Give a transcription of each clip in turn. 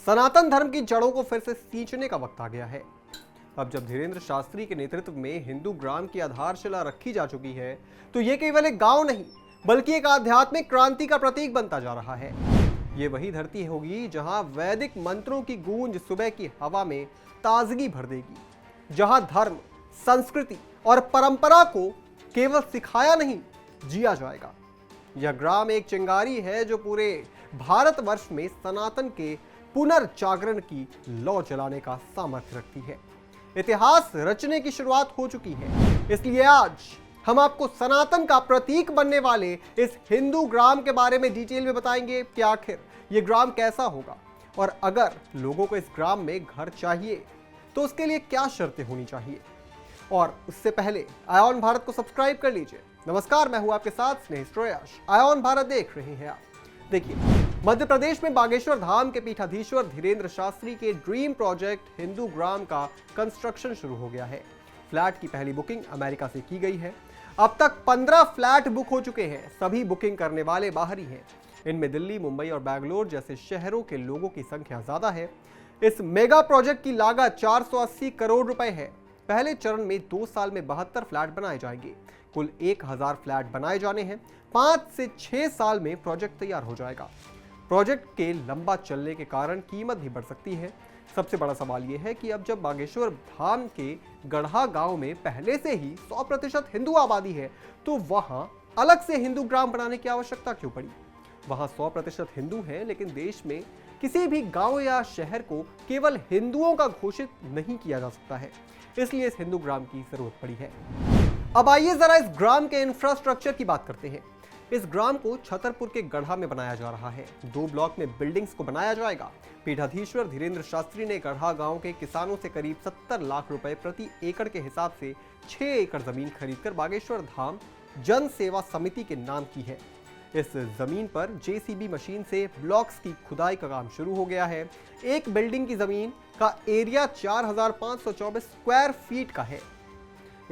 सनातन धर्म की जड़ों को फिर से सींचने का वक्त आ गया है। अब जब धीरेन्द्र शास्त्री के नेतृत्व में हिंदू ग्राम की आधारशिला रखी जा चुकी है, तो ये केवल एक गांव नहीं बल्कि एक आध्यात्मिक क्रांति का प्रतीक बनता जा रहा है। ये वही धरती होगी जहां वैदिक मंत्रों की गूंज सुबह की हवा में ताजगी भर देगी, जहां धर्म, संस्कृति और परंपरा को केवल सिखाया नहीं, जिया जाएगा। यह ग्राम एक चिंगारी है जो पूरे भारतवर्ष में सनातन के पुनर्जागरण की लौ जलाने का सामर्थ्य रखती है। इतिहास रचने की शुरुआत हो चुकी है, इसलिए आज हम आपको सनातन का प्रतीक बनने वाले इस हिंदू ग्राम के बारे में डिटेल में बताएंगे कि आखिर ये ग्राम कैसा होगा, और अगर लोगों को इस ग्राम में घर चाहिए तो उसके लिए क्या शर्तें होनी चाहिए। और उससे पहले आयोन भारत को सब्सक्राइब कर लीजिए। नमस्कार, मैं हूं आपके साथ स्नेह श्रेयस। आयोन भारत देख रहे हैं आप। देखिए, मध्य प्रदेश में बागेश्वर धाम के पीठाधीश्वर धीरेन्द्र शास्त्री के ड्रीम प्रोजेक्ट हिंदू ग्राम का कंस्ट्रक्शन शुरू हो गया है। फ्लैट की पहली बुकिंग अमेरिका से की गई है। अब तक 15 फ्लैट बुक हो चुके हैं। सभी बुकिंग करने वाले बाहरी हैं। इनमें दिल्ली, मुंबई और बैंगलोर जैसे शहरों के लोगों की संख्या ज्यादा है। इस मेगा प्रोजेक्ट की लागत 480 करोड़ रुपए है। पहले चरण में 2 साल में 72 फ्लैट बनाए जाएंगे। कुल 1000 फ्लैट बनाए जाने हैं। 5 से 6 साल में प्रोजेक्ट तैयार हो जाएगा। प्रोजेक्ट के लंबा चलने के कारण कीमत भी बढ़ सकती है। सबसे बड़ा सवाल यह है कि अब जब बागेश्वर धाम के गढ़ा गांव में पहले से ही 100% हिंदू आबादी है, तो वहां अलग से हिंदू ग्राम बनाने की आवश्यकता क्यों पड़ी। वहां 100% हिंदू हैं, लेकिन देश में किसी भी गांव या शहर को केवल हिंदुओं का घोषित नहीं किया जा सकता है, इसलिए इस हिंदू ग्राम की जरूरत पड़ी है। अब आइए जरा इस ग्राम के इंफ्रास्ट्रक्चर की बात करते हैं। इस ग्राम को छतरपुर के गढ़ा में बनाया जा रहा है। 2 ब्लॉक में बिल्डिंग्स को बनाया जाएगा। पीठाधीश्वर धीरेन्द्र शास्त्री ने गढ़ा गांव के किसानों से करीब 70 लाख रुपए प्रति एकड़ के हिसाब से 6 एकड़ जमीन खरीदकर बागेश्वर धाम जन सेवा समिति के नाम की है। इस जमीन पर जेसीबी मशीन से ब्लॉक्स की खुदाई का काम शुरू हो गया है। एक बिल्डिंग की जमीन का एरिया 4524 स्क्वायर फीट का है।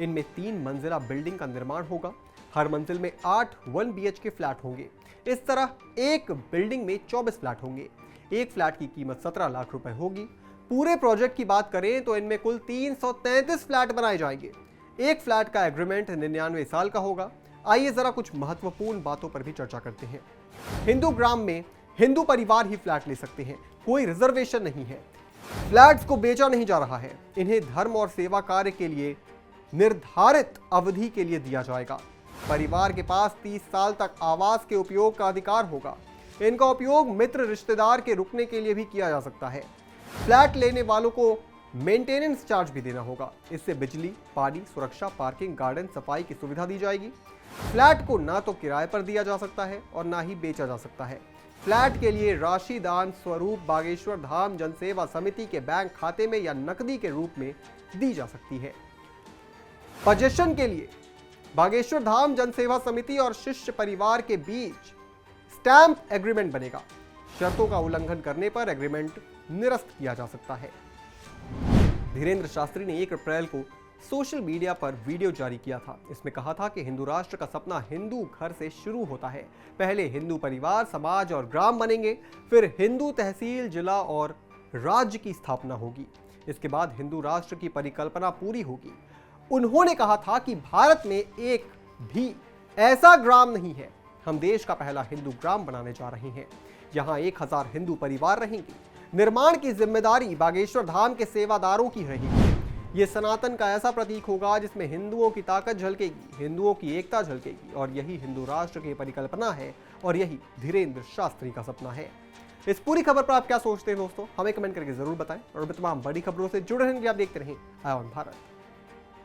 इनमें 3 मंजिला बिल्डिंग का निर्माण होगा। हर मंजिल में 8 1 BHK फ्लैट होंगे। इस तरह एक बिल्डिंग में 24 फ्लैट होंगे। एक फ्लैट की कीमत 17 लाख रुपए होगी। पूरे प्रोजेक्ट की बात करें तो इनमें कुल 333 फ्लैट बनाए जाएंगे। एक फ्लैट का एग्रीमेंट 99 साल का होगा। आइए जरा कुछ महत्वपूर्ण बातों पर भी चर्चा करते हैं। हिंदू ग्राम में हिंदू परिवार ही फ्लैट ले सकते हैं, कोई रिजर्वेशन नहीं है। फ्लैट्स को बेचा नहीं जा रहा है। इन्हें धर्म और सेवा कार्य के लिए निर्धारित अवधि के लिए दिया जाएगा। परिवार के पास 30 साल तक आवास के उपयोग का अधिकार होगा। इनका उपयोग मित्र रिश्तेदार के रुकने के लिए भी किया जा सकता है। फ्लैट लेने वालों को मेंटेनेंस चार्ज भी देना होगा। इससे बिजली, पानी, सुरक्षा, पार्किंग, गार्डन, सफाई की सुविधा दी जाएगी। फ्लैट को ना तो किराए पर दिया जा सकता है और ना ही बेचा जा सकता है। फ्लैट के लिए राशि दान स्वरूप बागेश्वर धाम जनसेवा समिति के बैंक खाते में या नकदी के रूप में दी जा सकती है। पजेशन के लिए बागेश्वर धाम जनसेवा समिति और शिष्य परिवार के बीच स्टैंप एग्रीमेंट बनेगा। शर्तों का उल्लंघन करने पर एग्रीमेंट निरस्त किया जा सकता है। धीरेन्द्र शास्त्री ने 1 अप्रैल को सोशल मीडिया पर वीडियो जारी किया था। इसमें कहा था कि हिंदू राष्ट्र का सपना हिंदू घर से शुरू होता है। पहले हिंदू परिवार, समाज और ग्राम बनेंगे, फिर हिंदू तहसील, जिला और राज्य की स्थापना होगी। इसके बाद हिंदू राष्ट्र की परिकल्पना पूरी होगी। उन्होंने कहा था कि भारत में एक भी ऐसा ग्राम नहीं है। हम देश का पहला हिंदू ग्राम बनाने जा रहे हैं। यहाँ 1000 हिंदू परिवार रहेंगे। निर्माण की जिम्मेदारी बागेश्वर धाम के सेवादारों की रहेगी। ये सनातन का ऐसा प्रतीक होगा जिसमें हिंदुओं की ताकत झलकेगी, हिंदुओं की एकता झलकेगी, और यही हिंदू राष्ट्र की परिकल्पना है और यही धीरेन्द्र शास्त्री का सपना है। इस पूरी खबर पर आप क्या सोचते हैं दोस्तों, हमें कमेंट करके जरूर बताएं। और तमाम बड़ी खबरों से जुड़े रहेंगे आप देखते रहें आयोन भारत।